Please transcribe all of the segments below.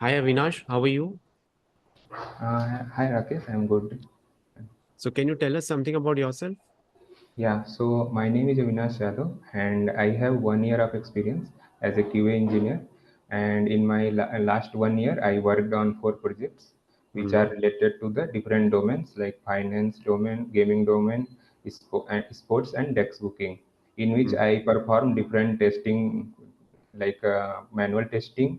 Hi Avinash, how are you? Hi Rakesh, I'm good. So can you tell us something about yourself? Yeah, so my name is Avinash Yadav, and I have 1 year of experience as a QA engineer. And in my last 1 year, I worked on 4 projects which are Hmm. related to the different domains like finance domain, gaming domain, sports, and dex booking, in which Hmm. I perform different testing like manual testing,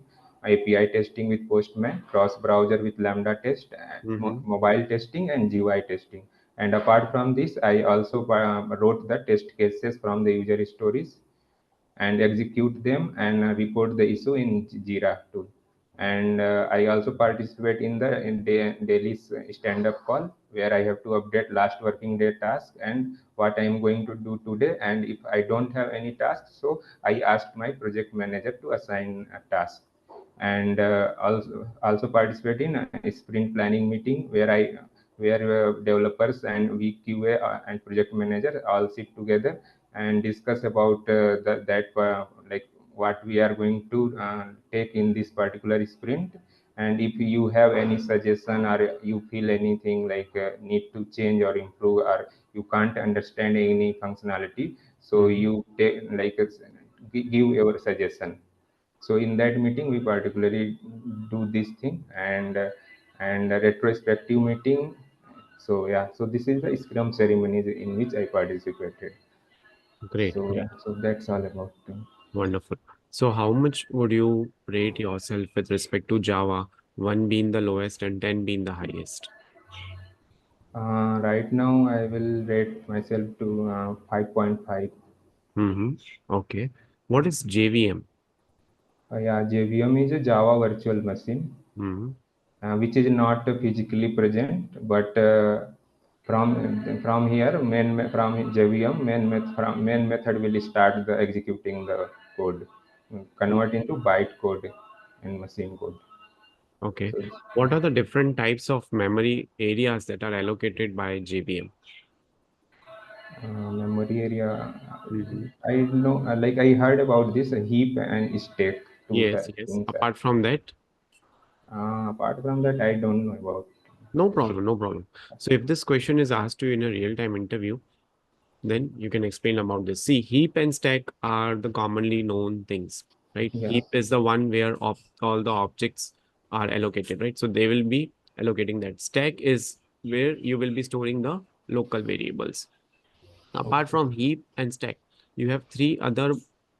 API testing with Postman, cross browser with Lambda test, Mm-hmm. mobile testing, and GUI testing. And apart from this, I also wrote the test cases from the user stories and execute them and report the issue in Jira tool. And I also participate in the daily stand-up call where I have to update last working day task and what I am going to do today. And if I don't have any tasks, so I ask my project manager to assign a task. And also participate in a sprint planning meeting where developers and VQA and project manager all sit together and discuss about like what we are going to take in this particular sprint. And if you have any suggestion or you feel anything like need to change or improve or you can't understand any functionality, so Mm-hmm. you take like give your suggestion. So in that meeting we particularly do this thing. And a retrospective meeting. So yeah, so this is the scrum ceremonies in which I participated. Great, So great, yeah, so that's all about wonderful. So how much would you rate yourself with respect to Java, 1 being the lowest and 10 being the highest? right now I will rate myself to 5.5. Mm-hmm. Okay. What is JVM? Yeah, JVM is a Java virtual machine, Mm-hmm. which is not physically present, but from here from JVM main method will start the executing the code, convert into byte code and machine code. Okay. So What are the different types of memory areas that are allocated by JVM? memory area, Mm-hmm. I know, like I heard about this heap and stack, two Yes, yes. things. Apart from that, Apart from that, I don't know about. no problem, no problem. So if this question is asked to you in a real-time interview, then you can explain about this. See, heap and stack are the commonly known things, right? Yeah. Heap is the one where all the objects are allocated, right? So they will be allocating that. Stack is where you will be storing the local variables. Apart Okay. from heap and stack, you have three other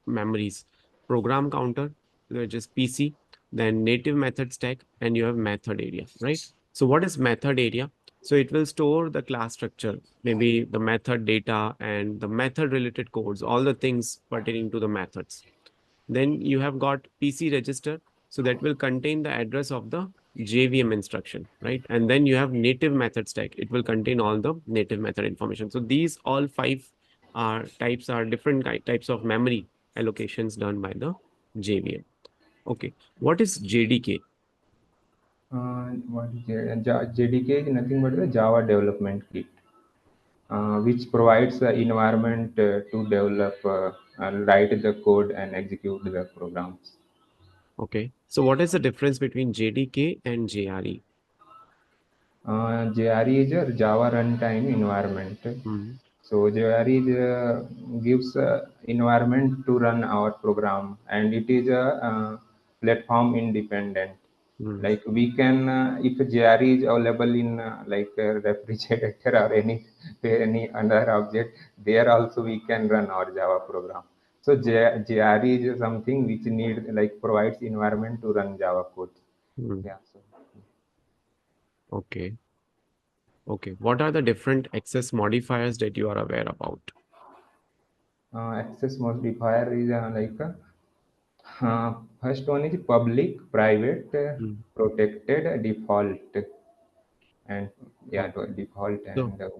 memories: program counter, which is PC, then native method stack, and you have method area, right? So what is method area? So it will store the class structure, maybe the method data and the method related codes, all the things pertaining to the methods. Then you have got PC register. So that will contain the address of the JVM instruction, right? And then you have native method stack. It will contain all the native method information. So these all five are different types of memory allocations done by the JVM. Okay. What is JDK? What is JDK is nothing but the Java development kit, which provides the environment to develop, write the code, and execute the programs. Okay. So what is the difference between JDK and JRE? JRE is a Java runtime environment. Hmm. So JRE gives environment to run our program, and it is a platform independent. Hmm. Like we can, if JRE is available in like a refrigerator or any other object, there also we can run our Java program. So JRE is something which need like provides environment to run Java code. Hmm. Yeah. So Okay. Okay. What are the different access modifiers that you are aware about? access modifier is first one is public, private, Hmm. protected, default, and yeah, Okay. default So and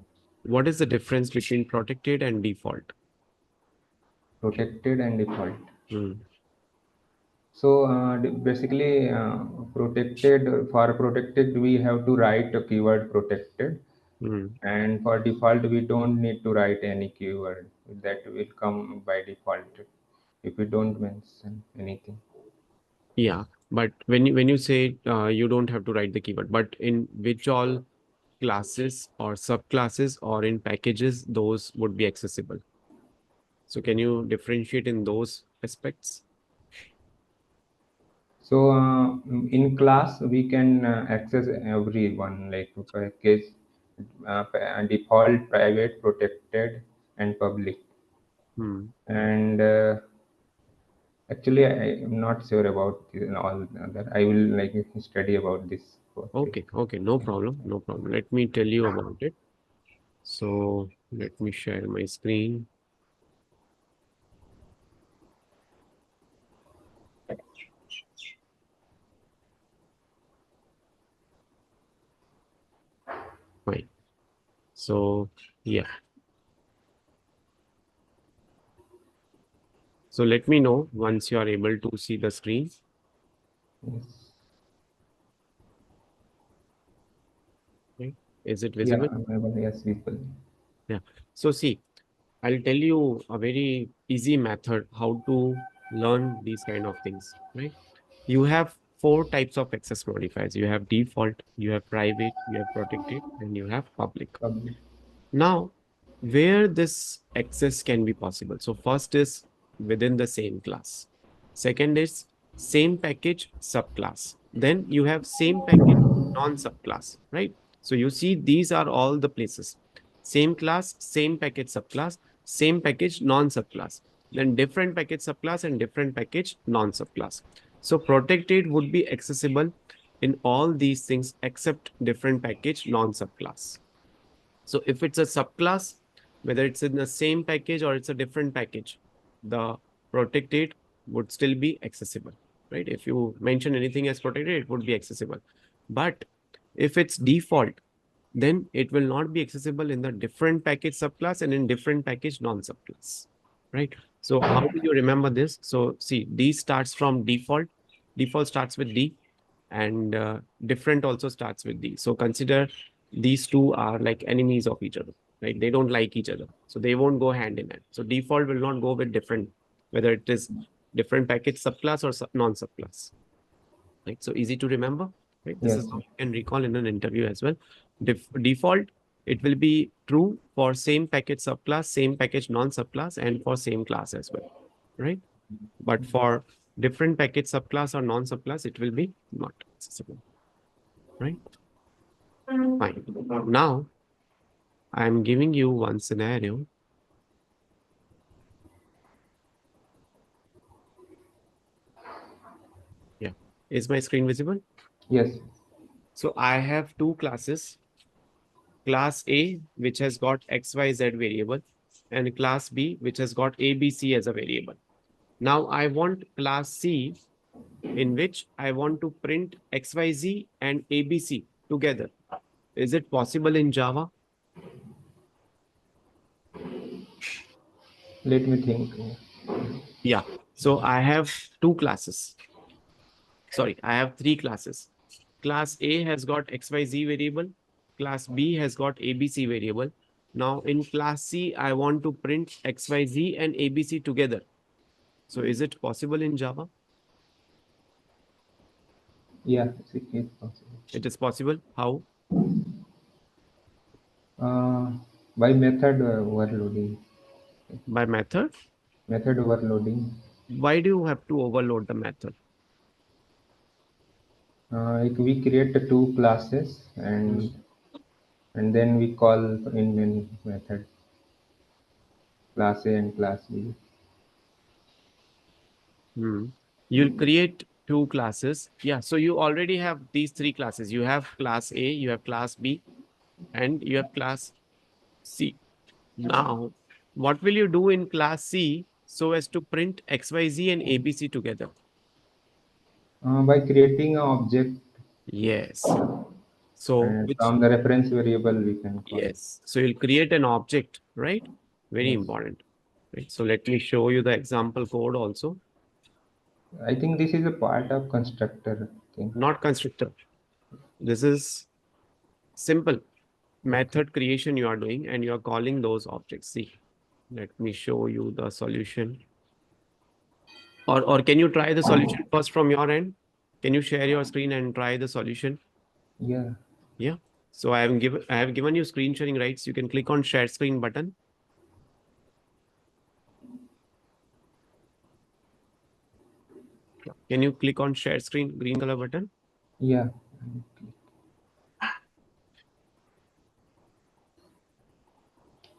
what is the difference between protected and default? protected and default. Hmm. So basically, protected for protected we have to write a keyword protected, Hmm. and for default we don't need to write any keyword. That will come by default if we don't mention anything. Yeah. But when you say you don't have to write the keyword, but in which all classes or subclasses or in packages those would be accessible? So can you differentiate in those aspects? So in class we can access everyone like package, default, private, protected, and public. Hmm. And actually, I am not sure about all that. I will like study about this firstly. Okay, no problem, no problem. Let me tell you about it. So let me share my screen. Fine. So yeah. So let me know once you are able to see the screen. Yes. Right? Is it Yeah, visible? I'm able. Yes, people. Yeah. So see, I'll tell you a very easy method how to learn these kind of things, right? You have four types of access modifiers. You have default, you have private, you have protected, and you have public. Public. Now, where this access can be possible. So first is within the same class. Second is same package subclass. Then you have same package non-subclass, right? So you see these are all the places. Same class, same package subclass, same package non-subclass. Then different package subclass and different package non-subclass. So protected would be accessible in all these things except different package non-subclass. So if it's a subclass, whether it's in the same package or it's a different package, the protected would still be accessible, right? If you mention anything as protected, it would be accessible. But if it's default, then it will not be accessible in the different package subclass and in different package non-subclass, right? So how do you remember this? So see, D starts from default. Default starts with D and different also starts with D. So consider these two are like enemies of each other, right? They don't like each other. So they won't go hand in hand. So default will not go with different, whether it is different package subclass or non-subclass, right? So easy to remember, right? This is Yes. how you can recall in an interview as well. Default, it will be true for same package subclass, same package non-subclass, and for same class as well, right? But for different package subclass or non-subclass, it will be not accessible, right? Fine. Now, I'm giving you one scenario. Yeah. Is my screen visible? Yes. So I have two classes, class A, which has got XYZ variable, and class B, which has got ABC as a variable. Now I want class C in which I want to print XYZ and ABC together. Is it possible in Java? Let me think. Yeah. So I have two classes. Sorry, I have three classes. Class A has got XYZ variable. Class B has got ABC variable. Now in class C, I want to print XYZ and ABC together. So is it possible in Java? Yeah, it's possible. It is possible. How? Uh, by method overloading. By method. Method overloading. Why do you have to overload the method? Like we create the two classes Hmm. and then we call in main method class A and class B. Hmm. You'll create two classes. Yeah. So you already have these three classes. You have class A, you have class B, and you have class C. Now, what will you do in class C so as to print XYZ and ABC together? By creating an object Yes. So, and which, from the reference variable we can call. yes. So you'll create an object, right? Very Yes. important. Right. So let me show you the example code also. I think this is a part of constructor thing. Not constructor. This is simple Okay. method creation you are doing and you are calling those objects. See, let me show you the solution. Or can you try the solution first from your end? Can you share your screen and try the solution? Yeah. Yeah. So I have given you screen sharing rights. You can click on share screen button. Can you click on share screen, green color button? Yeah.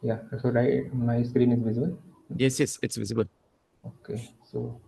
Yeah. So right, my screen is visible. Yes, yes, it's visible. Okay. So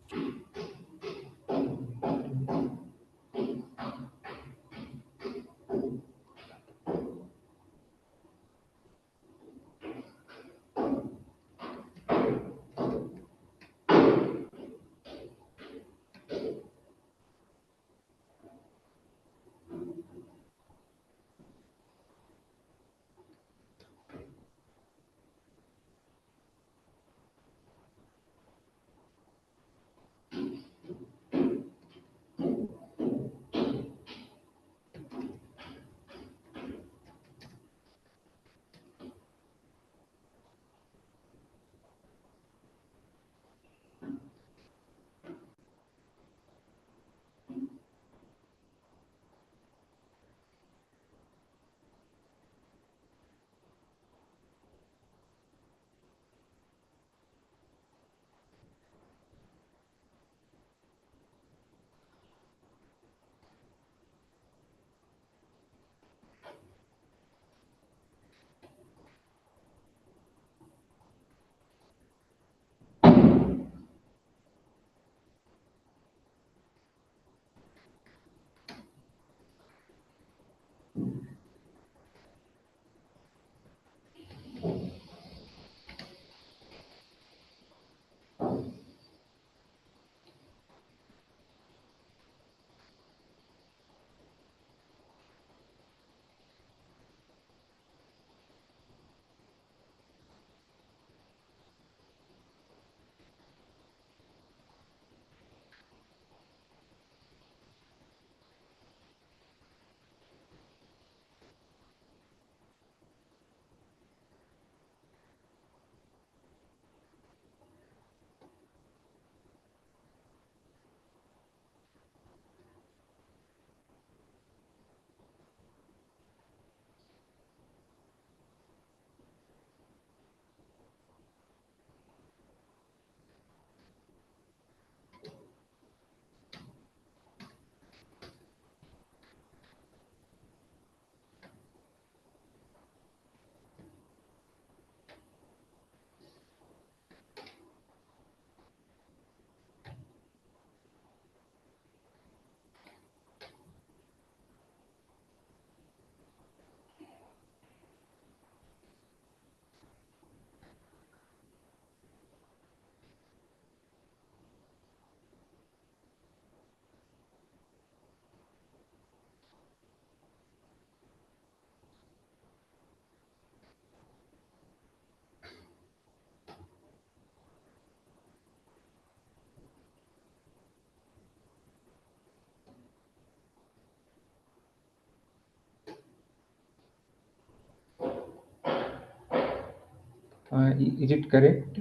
is it correct?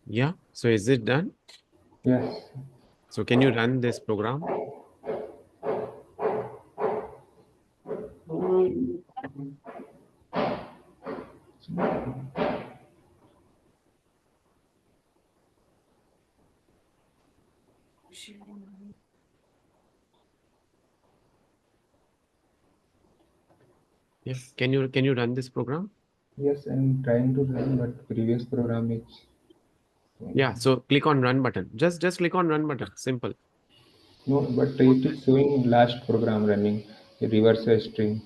Yeah. So is it done? Yes. So can you run this program? Yeah. Can you run this program? Yes, I'm trying to run, but previous program is. Yeah. So click on run button. Just click on run button. Simple. No, but it is showing last program running, reverse a string.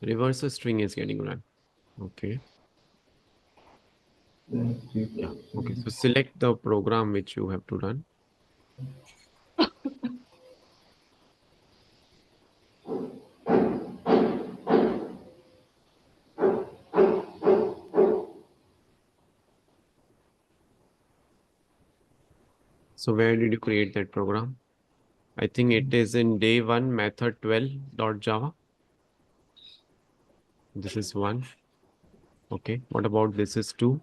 Reverse string is getting run. Okay. Yeah. Okay. So select the program which you have to run. So where did you create that program? I think it is in day one method 12.java. This is one. Okay. What about this is two?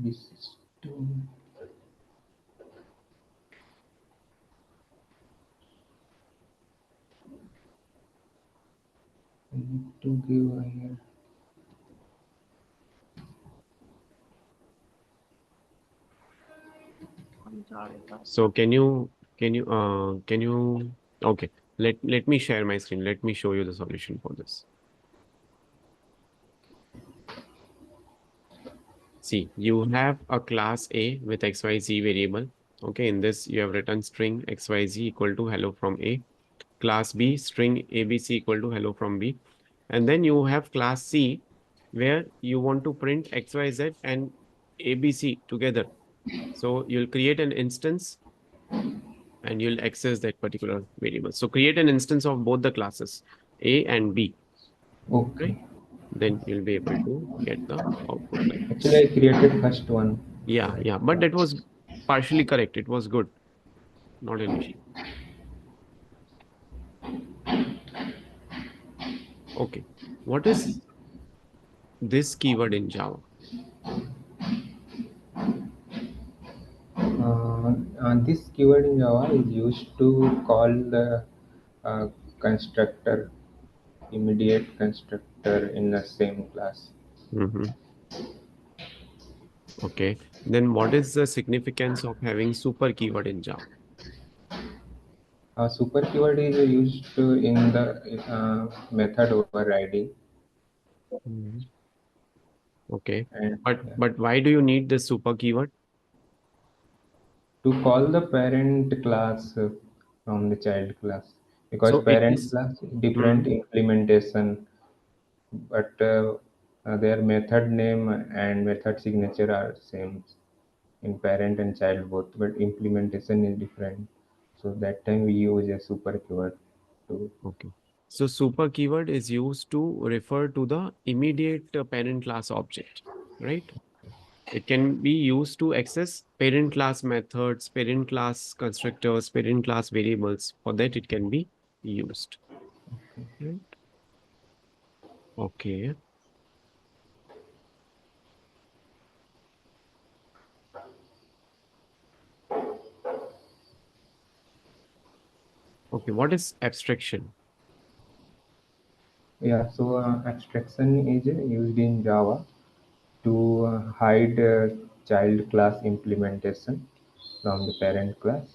this system. I need to give here. So okay, let me share my screen. Let me show you the solution for this. See, you have a class A with XYZ variable. Okay, in this you have written string XYZ equal to hello from A. Class B, string ABC equal to hello from B. And then you have class C where you want to print XYZ and ABC together. So you'll create an instance and you'll access that particular variable. So create an instance of both the classes A and B, right? Okay. Then you'll be able to get the output like Actually, this. I created first one. Yeah, Like yeah, but that was partially correct. It was good, not an issue. Okay. What is this keyword in Java? this keyword in Java is used to call the uh, constructor, immediate constructor in the same class. Hmm. Okay. Then what is the significance of having super keyword in Java? Super keyword is used in the method overriding, Mhm. Okay. and yeah, But why do you need this super keyword? to call the parent class from the child class, because So it parent is. class different Hmm. implementation, but their method name and method signature are same in parent and child both, but implementation is different. So that time we use a super keyword to. Okay. So super keyword is used to refer to the immediate parent class object, right? It can be used to access parent class methods, parent class constructors, parent class variables. For that, it can be used. Right? Okay. Okay. What is abstraction? Yeah, so abstraction is used in Java to hide child class implementation from the parent class,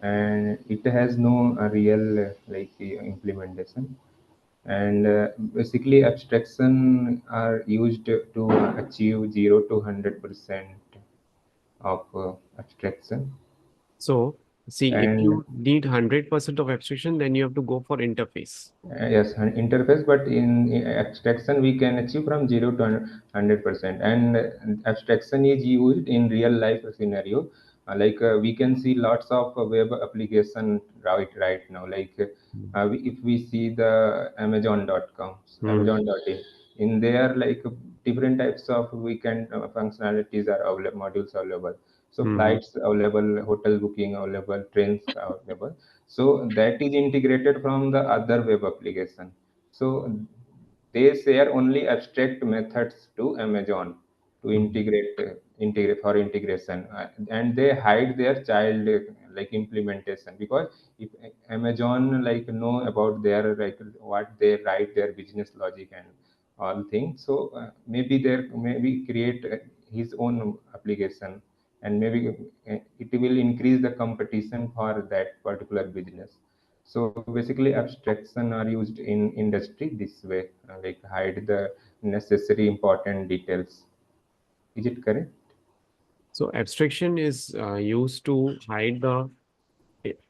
and it has no real implementation. And basically, abstraction are used to achieve 0 to 100% of abstraction. So, see, if And you need 100% of abstraction, then you have to go for interface. yes, an interface, but in abstraction we can achieve from 0 to 100%. And abstraction is used in real life scenario. We can see lots of web application right now. If we see the Amazon.com, Hmm. Amazon.in, in there different types of weekend functionalities are available, modules available. So Hmm. flights available, hotel booking available, trains available, so that is integrated from the other web application. So they share only abstract methods to Amazon to Hmm. integrate for integration, and they hide their child implementation, because if Amazon know about their what they write, their business logic and all things, so maybe create his own application, and maybe it will increase the competition for that particular business. So basically abstraction are used in industry this way, hide the necessary important details. Is it correct? So abstraction is used to hide the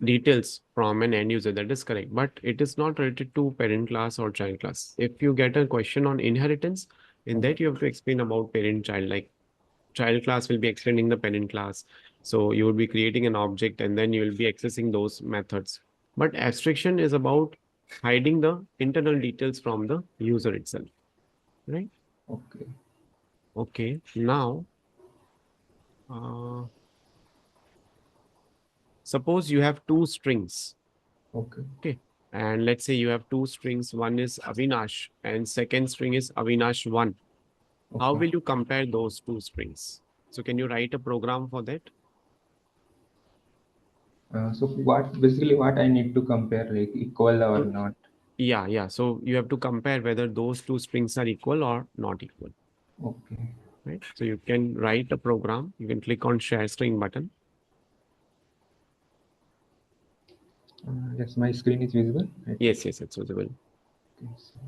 details from an end user. That is correct, but it is not related to parent class or child class. If you get a question on inheritance, in that you have to explain about parent child. Like child class will be extending the parent class, so you would be creating an object and then you will be accessing those methods. But abstraction is about hiding the internal details from the user itself, right? Okay. Okay. Now, uh, suppose you have two strings. Okay. Okay. And let's say you have two strings. One is Avinash and second string is Avinash 1. How Okay. will you compare those two strings? So can you write a program for that? So what basically what I need to compare, like equal or So, not? yeah, yeah. So you have to compare whether those two strings are equal or not equal, Okay. right? So you can write a program. You can click on share string button. Yes, my screen is visible, I think. Yes, yes, it's visible. Okay, so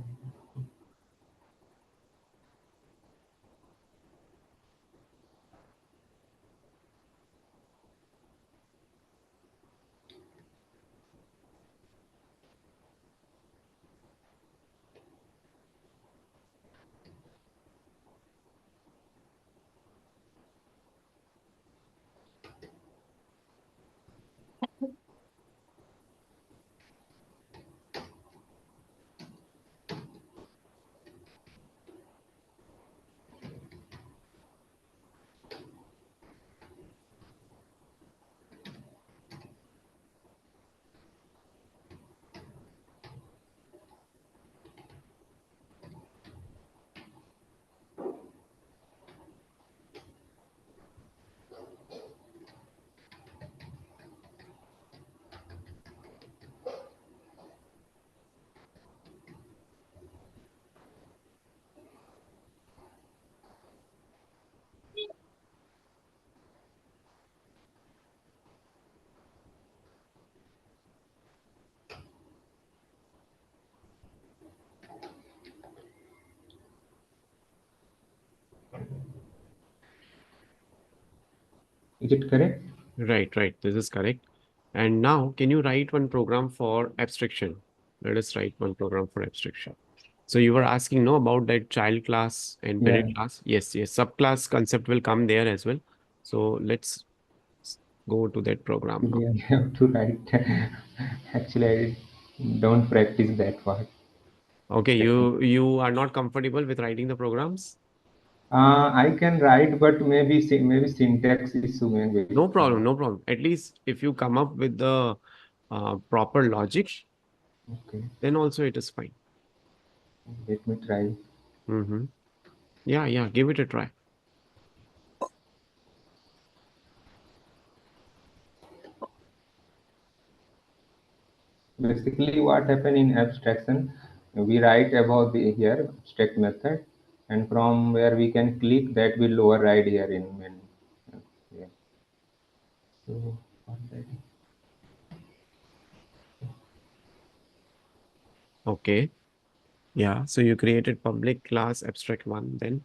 is it correct? Right, right. This is correct. And now, can you write one program for abstraction? Let us write one program for abstraction. So you were asking, no, about that child class and parent Yeah, class. Yes, yes. Subclass concept will come there as well. So let's s- go to that program now. actually I have to write. Actually, I don't practice that part. Okay, you are not comfortable with writing the programs? I can write, but maybe syntax issue maybe. No problem, no problem. At least if you come up with the proper logic, Okay, then also it is fine. let me try. Mm-hmm. Yeah, yeah. Give it a try. Basically, what happen in abstraction, we write about the here abstract method, and from where we can click that will override here in main. Yeah. So already. Okay. Yeah. So you created public class abstract one then.